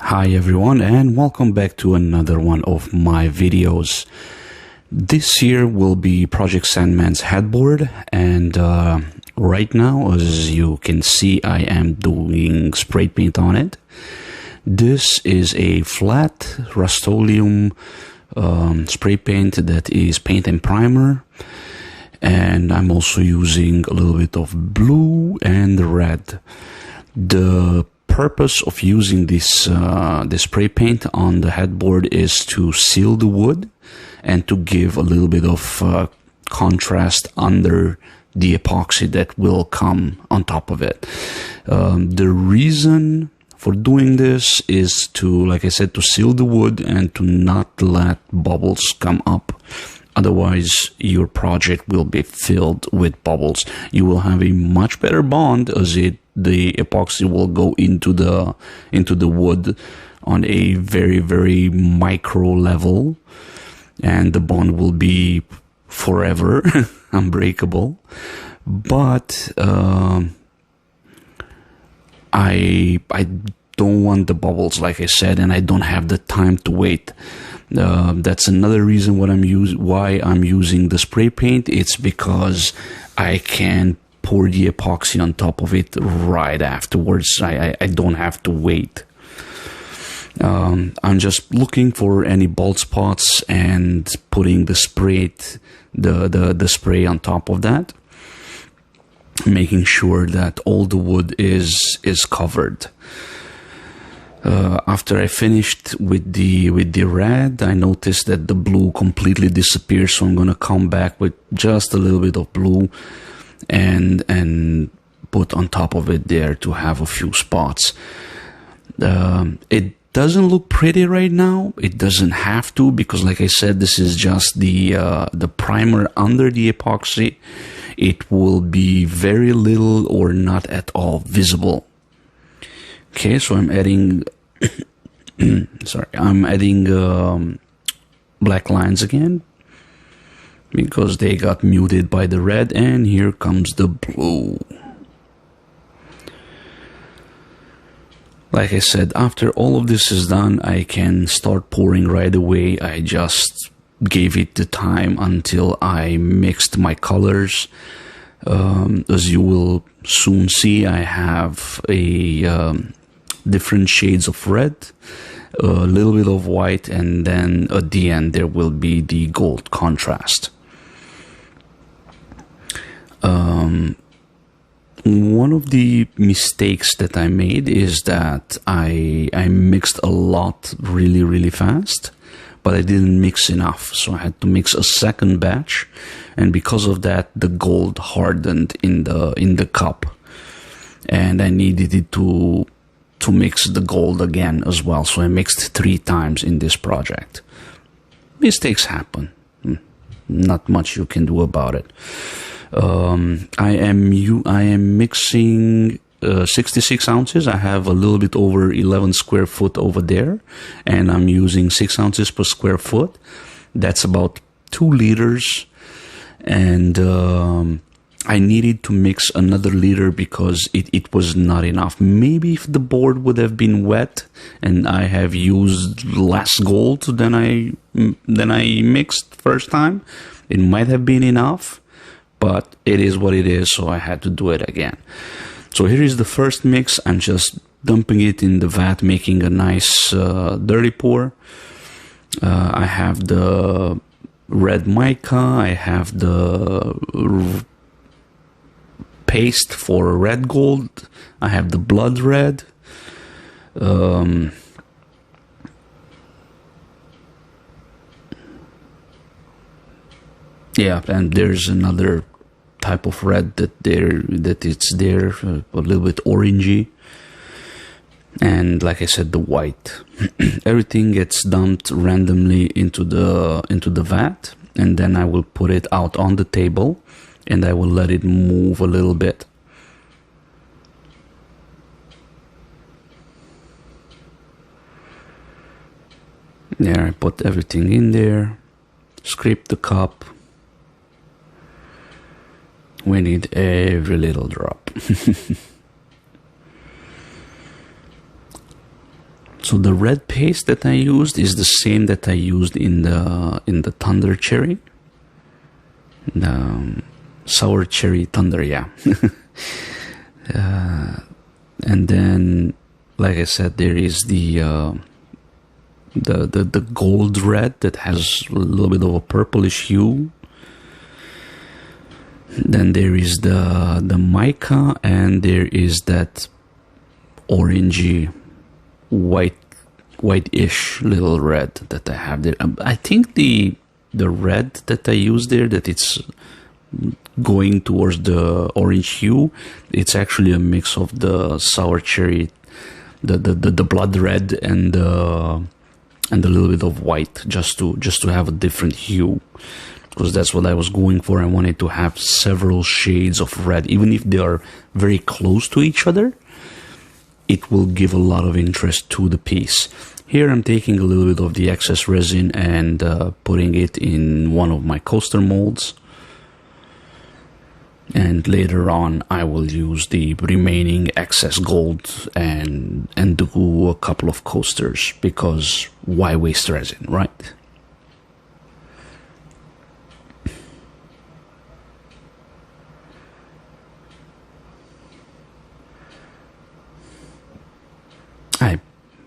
Hi everyone, and welcome back to another one of my videos. This here will be Project Sandman's headboard, and right now, as you can see, I am doing spray paint on it. This is a flat Rust-Oleum spray paint that is paint and primer, and I'm also using a little bit of blue and red. The purpose of using this spray paint on the headboard is to seal the wood and to give a little bit of contrast under the epoxy that will come on top of it. The reason for doing this is to, like I said, to seal the wood and to not let bubbles come up. Otherwise, your project will be filled with bubbles. You will have a much better bond as the epoxy will go into the wood on a very micro level, and the bond will be forever unbreakable. But I don't want the bubbles, like I said, and I don't have the time to wait. That's another reason why I'm using the spray paint. It's because I can pour the epoxy on top of it right afterwards. I don't have to wait. I'm just looking for any bald spots and putting the spray on top of that, making sure that all the wood is covered. After I finished with the red, I noticed that the blue completely disappeared, so I'm gonna come back with just a little bit of blue and put on top of it there to have a few spots. It doesn't look pretty right now. It doesn't have to, because like I said, this is just the primer under the epoxy. It will be very little or not at all visible. Okay, so I'm adding I'm adding black lines again because they got muted by the red, and here comes the blue. Like I said, after all of this is done, I can start pouring right away. I just gave it the time until I mixed my colors. As you will soon see, I have a different shades of red, a little bit of white, and then at the end there will be the gold contrast. One of the mistakes that I made is that I mixed a lot really fast, but I didn't mix enough, so I had to mix a second batch, and because of that the gold hardened in the cup, and I needed it to mix the gold again as well, so I mixed 3 times in this project. Mistakes happen, not much you can do about it. I am mixing 66 ounces. I have a little bit over 11 square foot over there, and I'm using 6 ounces per square foot. That's about 2 liters, and I needed to mix another liter because it was not enough. Maybe if the board would have been wet and I have used less gold than I mixed first time, it might have been enough, but it is what it is, so I had to do it again. So here is the first mix. I'm just dumping it in the vat, making a nice dirty pour. I have the red mica, I have the paste for red gold, I have the blood red, yeah, and there's another type of red that it's there, a little bit orangey, and like I said, the white. Everything gets dumped randomly into the vat, and then I will put it out on the table and I will let it move a little bit. There, I put everything in there, scrape the cup. We need every little drop. So the red paste that I used is the same that I used in the Thunder Cherry, the Sour Cherry Thunder, yeah. And then, like I said, there is the gold red that has a little bit of a purplish hue. Then there is the mica, and there is that orangey white-ish little red that I have there. I think the red that I use there, that it's going towards the orange hue, it's actually a mix of the sour cherry, the blood red, and a little bit of white, just to have a different hue, because that's what I was going for. I wanted to have several shades of red, even if they are very close to each other. It will give a lot of interest to the piece. Here I'm taking a little bit of the excess resin and putting it in one of my coaster molds. And later on I will use the remaining excess gold and do a couple of coasters, because why waste resin, right? I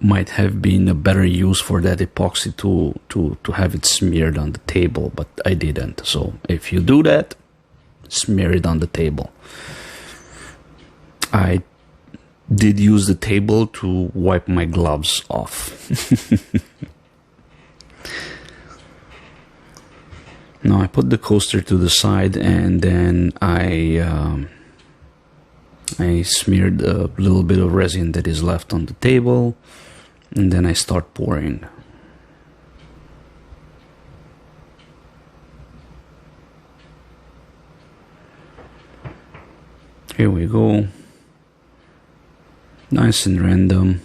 might have been a better use for that epoxy to have it smeared on the table, but I didn't. So if you do that, smear it on the table. I did use the table to wipe my gloves off. Now I put the coaster to the side, and then I smeared a little bit of resin that is left on the table, and then I start pouring. Here we go. Nice and random.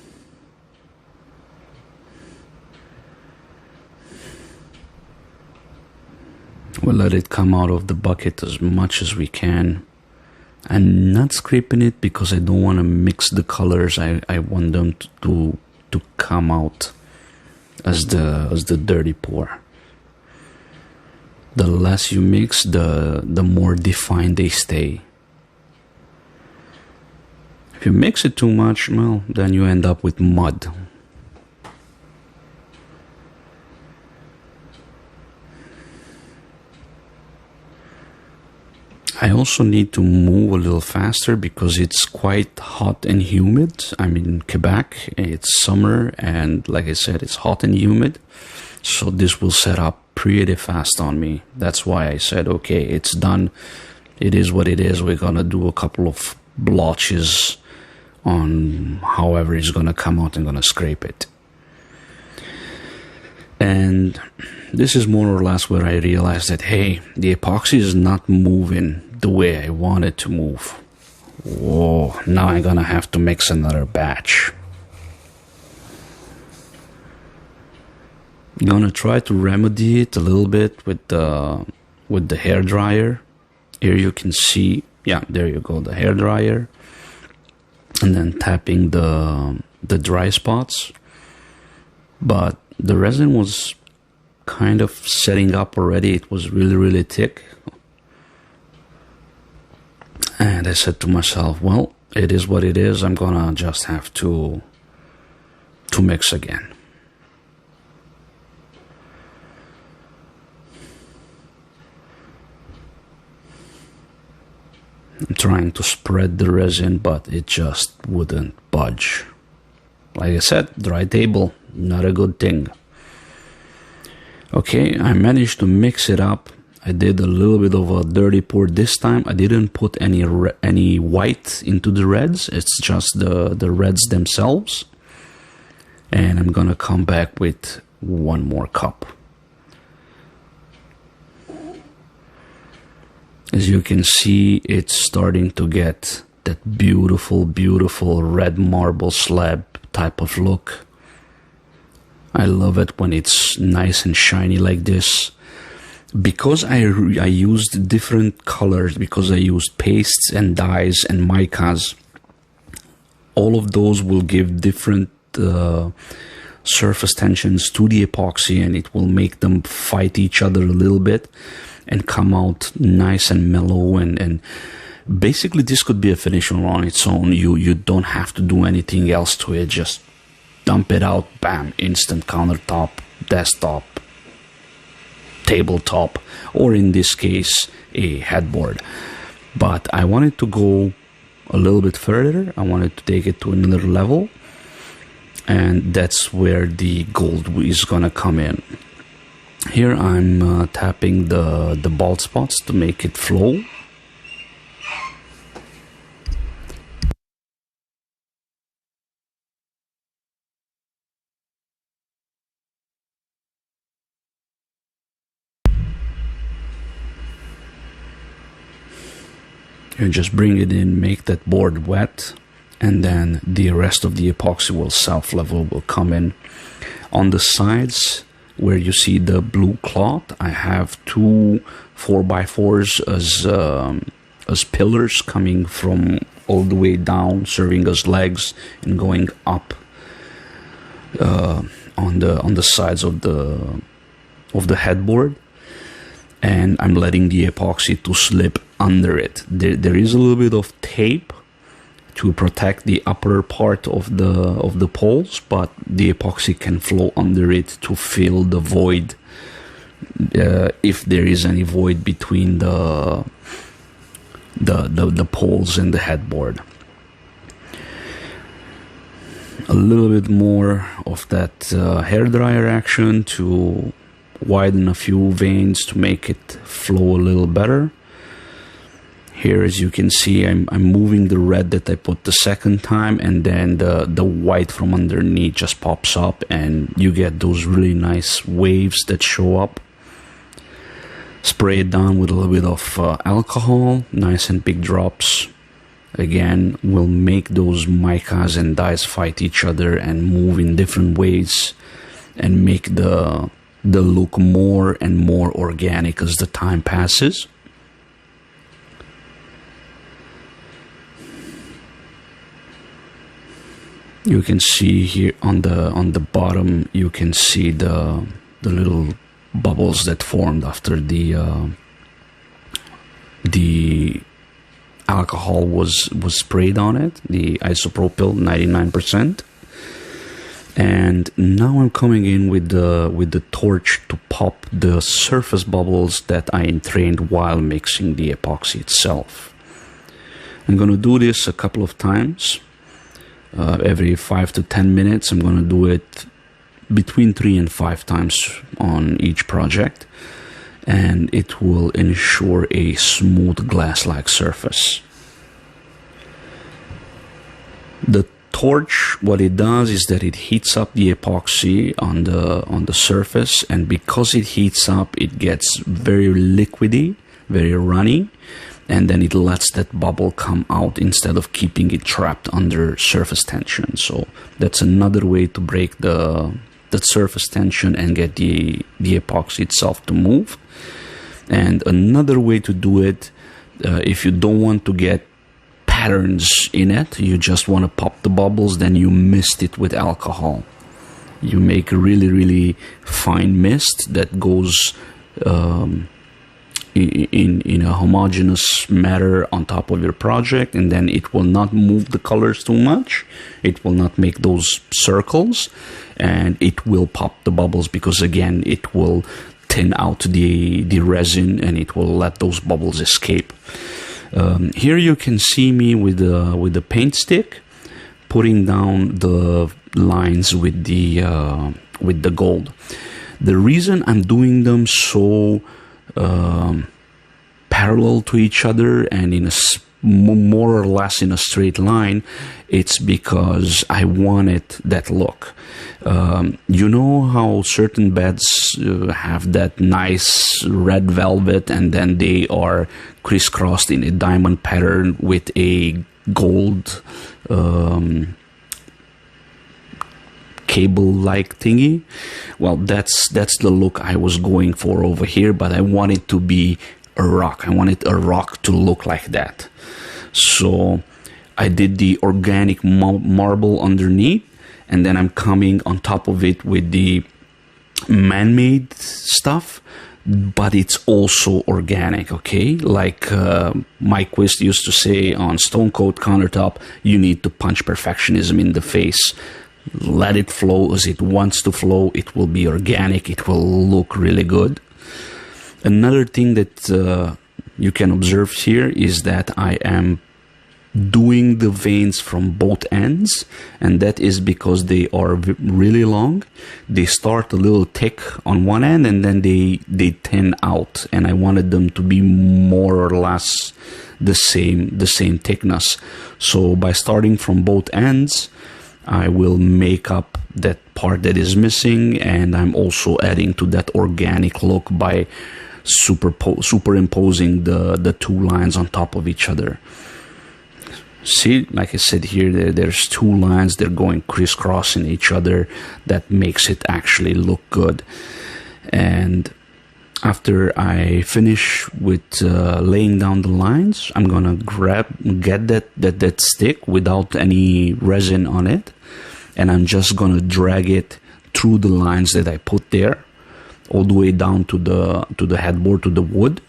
We'll let it come out of the bucket as much as we can. I'm not scraping it because I don't want to mix the colors. I want them to come out as the dirty pour. The less you mix, the more defined they stay. If you mix it too much, well, then you end up with mud. I also need to move a little faster because it's quite hot and humid. I'm in Quebec, it's summer, and like I said, it's hot and humid. So this will set up pretty fast on me. That's why I said, okay, it's done. It is what it is. We're gonna do a couple of blotches on however it's gonna come out and gonna scrape it. And this is more or less where I realized that, hey, the epoxy is not moving the way I want it to move. Whoa, now I'm gonna have to mix another batch. I'm gonna try to remedy it a little bit with the hair dryer. Here you can see, yeah, there you go, the hair dryer. And then tapping the dry spots. But the resin was kind of setting up already. It was really, really thick. And I said to myself, well, it is what it is. I'm gonna just have to mix again. I'm trying to spread the resin, but it just wouldn't budge. Like I said, dry table, not a good thing. Okay, I managed to mix it up. I did a little bit of a dirty pour this time. I didn't put any white into the reds. It's just the reds themselves. And I'm gonna come back with one more cup. As you can see, it's starting to get that beautiful, beautiful red marble slab type of look. I love it when it's nice and shiny like this. Because I used different colors, because I used pastes and dyes and micas, all of those will give different surface tensions to the epoxy, and it will make them fight each other a little bit and come out nice and mellow. And basically this could be a finish on its own. You don't have to do anything else to it. Just dump it out, bam, instant countertop, desktop, tabletop, or in this case a headboard. But I wanted to go a little bit further. I wanted to take it to another level, and that's where the gold is gonna come in. Here I'm tapping the bald spots to make it flow. You just bring it in, make that board wet, and then the rest of the epoxy will self-level, will come in. On the sides where you see the blue cloth, I have two 4x4s as pillars coming from all the way down, serving as legs and going up on the sides of the headboard. And I'm letting the epoxy to slip under it. There is a little bit of tape to protect the upper part of the poles, but the epoxy can flow under it to fill the void, if there is any void between the poles and the headboard. A little bit more of that hairdryer action to widen a few veins to make it flow a little better. Here, as you can see, I'm moving the red that I put the second time, and then the white from underneath just pops up, and you get those really nice waves that show up. Spray it down with a little bit of alcohol, nice and big drops. Again, will make those micas and dyes fight each other and move in different ways, and make the look more and more organic as the time passes. You can see here on the bottom, you can see the little bubbles that formed after the alcohol was sprayed on it, the isopropyl 99%. And now I'm coming in with the torch to pop the surface bubbles that I entrained while mixing the epoxy itself. I'm going to do this a couple of times. Every 5 to 10 minutes. I'm going to do it between 3 and 5 times on each project, and it will ensure a smooth glass-like surface. The torch, what it does is that it heats up the epoxy on the surface, and because it heats up, it gets very liquidy, very runny, and then it lets that bubble come out instead of keeping it trapped under surface tension. So that's another way to break the surface tension and get the epoxy itself to move. And another way to do it, if you don't want to get patterns in it, you just want to pop the bubbles, then you mist it with alcohol. You make a really, really fine mist that goes in a homogeneous matter on top of your project, and then it will not move the colors too much. It will not make those circles, and it will pop the bubbles because, again, it will thin out the resin and it will let those bubbles escape. Here you can see me with the paint stick putting down the lines with the gold. The reason I'm doing them so parallel to each other and in a more or less in a straight line, it's because I wanted that look. You know how certain beds have that nice red velvet and then they are crisscrossed in a diamond pattern with a gold cable-like thingy? Well, that's the look I was going for over here, but I want it to be a rock. I wanted a rock to look like that. So I did the organic marble underneath, and then I'm coming on top of it with the man-made stuff, but it's also organic, okay? Like Mike Quist used to say on Stone Cold Countertop, you need to punch perfectionism in the face. Let it flow as it wants to flow. It will be organic. It will look really good. Another thing that you can observe here is that I am doing the veins from both ends, and that is because they are really long. They start a little thick on one end and then they thin out, and I wanted them to be more or less the same thickness. So by starting from both ends, I will make up that part that is missing, and I'm also adding to that organic look by superimposing the two lines on top of each other. See, like I said here, there's two lines, they're going crisscrossing each other. That makes it actually look good. And after I finish with laying down the lines, I'm gonna get that stick without any resin on it, and I'm just gonna drag it through the lines that I put there, all the way down to the headboard, to the wood.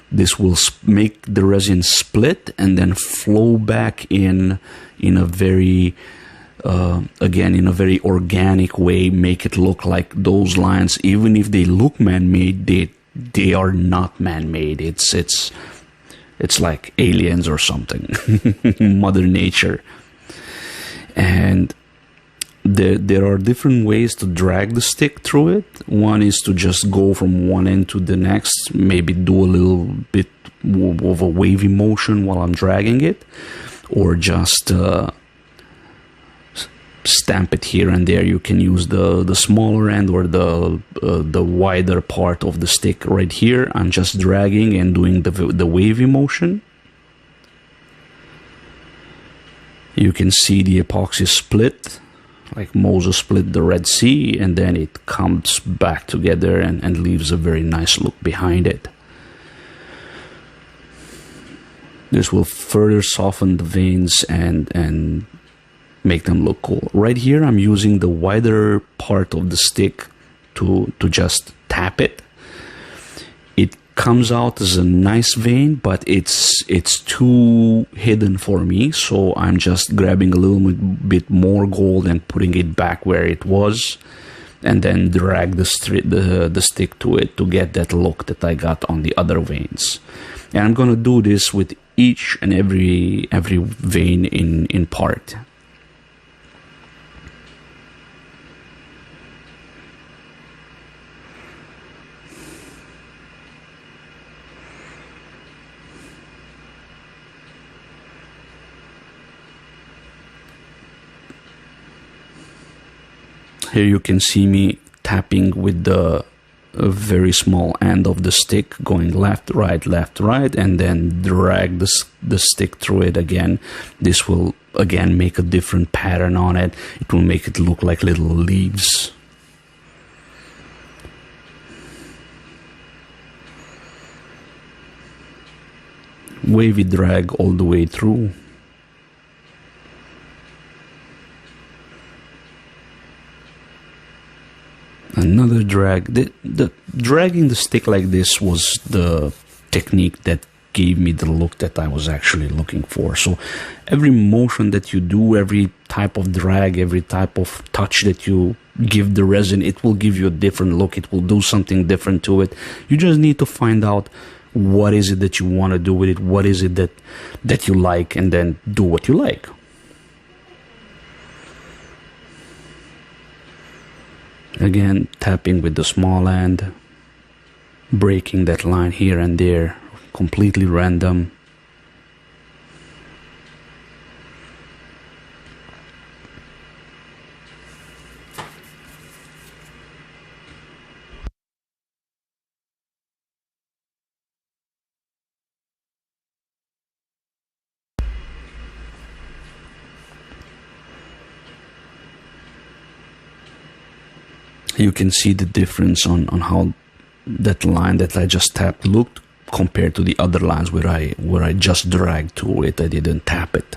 This will make the resin split and then flow back in a very again, in a very organic way, make it look like those lines, even if they look man-made, they are not man-made. It's like aliens or something, Mother Nature. And there are different ways to drag the stick through it. One is to just go from one end to the next, maybe do a little bit of a wavy motion while I'm dragging it, or just stamp it here and there. You can use the smaller end or the wider part of the stick right here. I'm just dragging and doing the wavy motion. You can see the epoxy split, like Moses split the Red Sea, and then it comes back together and leaves a very nice look behind it. This will further soften the veins and make them look cool. Right here I'm using the wider part of the stick to just tap it. It comes out as a nice vein, but it's too hidden for me, so I'm just grabbing a little bit more gold and putting it back where it was, and then drag the stick to it to get that look that I got on the other veins. And I'm gonna do this with each and every vein in part. Here you can see me tapping with the very small end of the stick, going left, right, and then drag the stick through it again. This will again make a different pattern on it. It will make it look like little leaves. Wavy drag all the way through. Another drag. The dragging the stick like this was the technique that gave me the look that I was actually looking for. So every motion that you do, every type of drag, every type of touch that you give the resin, it will give you a different look. It will do something different to it. You just need to find out what is it that you want to do with it, what is it that you like, and then do what you like. Again, tapping with the small end, breaking that line here and there, completely random. You can see the difference on how that line that I just tapped looked compared to the other lines where I just dragged through it. I didn't tap it.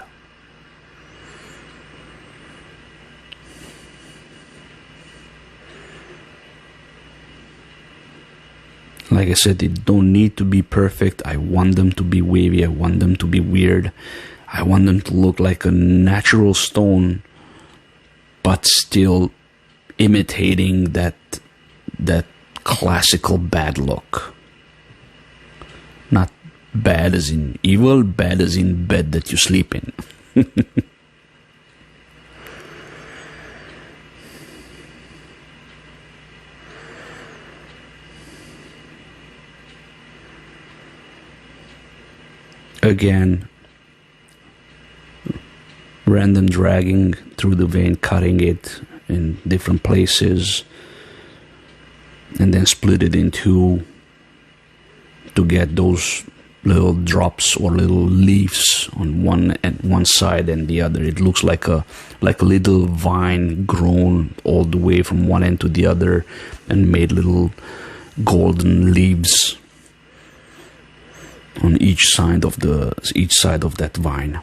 Like I said, they don't need to be perfect. I want them to be wavy. I want them to be weird. I want them to look like a natural stone, but still imitating that classical bad look. Not bad as in evil, bad as in bed that you sleep in. Again, random dragging through the vein, cutting it in different places, and then split it in two to get those little drops or little leaves on one side and the other. It looks like a little vine grown all the way from one end to the other and made little golden leaves on each side of that vine.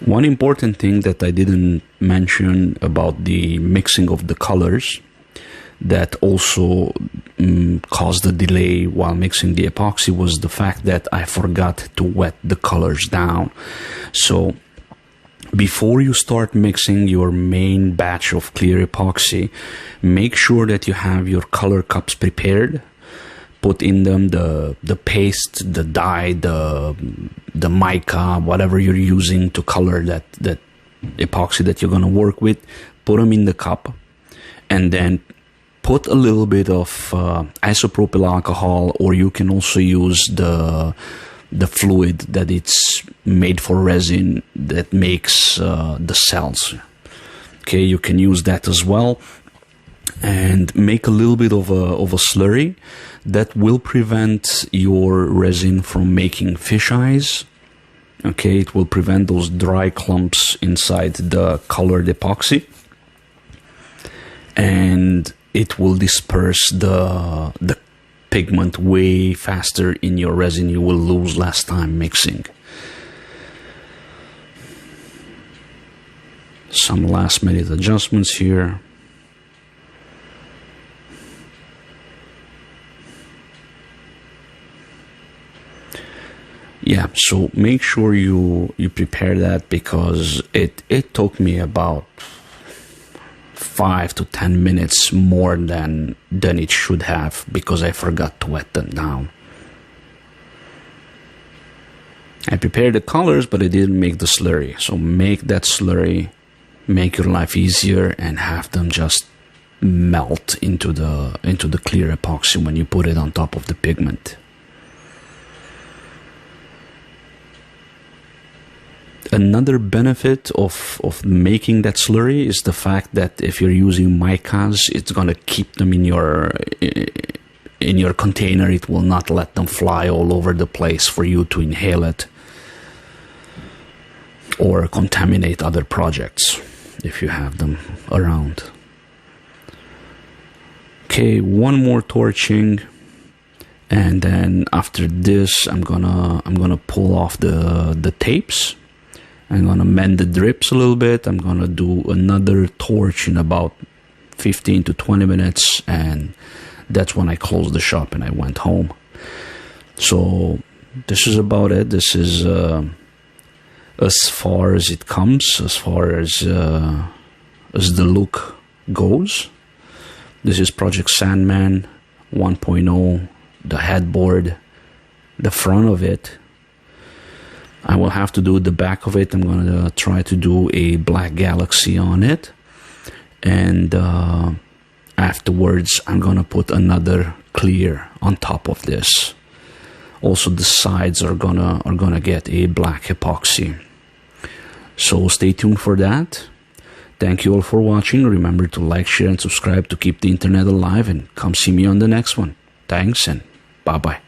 One important thing that I didn't mention about the mixing of the colors that also caused a delay while mixing the epoxy was the fact that I forgot to wet the colors down. So before you start mixing your main batch of clear epoxy, make sure that you have your color cups prepared. Put in them the paste, the dye, the mica, whatever you're using to color that epoxy that you're going to work with. Put them in the cup, and then put a little bit of isopropyl alcohol, or you can also use the fluid that it's made for resin that makes the cells. Okay, you can use that as well, and make a little bit of a slurry that will prevent your resin from making fish eyes. Okay, it will prevent those dry clumps inside the colored epoxy, and it will disperse the pigment way faster in your resin. You will lose less time mixing. Some last minute adjustments here. Yeah, so make sure you prepare that, because it took me about 5 to 10 minutes more than it should have, because I forgot to wet them down. I prepared the colors, but I didn't make the slurry. So make that slurry, make your life easier, and have them just melt into the clear epoxy when you put it on top of the pigment. Another benefit of making that slurry is the fact that if you're using micas, it's going to keep them in your container. It will not let them fly all over the place for you to inhale it or contaminate other projects if you have them around. Okay, one more torching, and then after this I'm gonna pull off the tapes. I'm gonna mend the drips a little bit. I'm gonna do another torch in about 15 to 20 minutes, and that's when I closed the shop and I went home. So this is about it. This is as far as it comes, as far as the look goes. This is Project Sandman 1.0, the headboard, the front of it. I will have to do the back of it. I'm going to try to do a black galaxy on it. And afterwards, I'm going to put another clear on top of this. Also, the sides are gonna get a black epoxy. So stay tuned for that. Thank you all for watching. Remember to like, share, and subscribe to keep the internet alive. And come see me on the next one. Thanks, and bye-bye.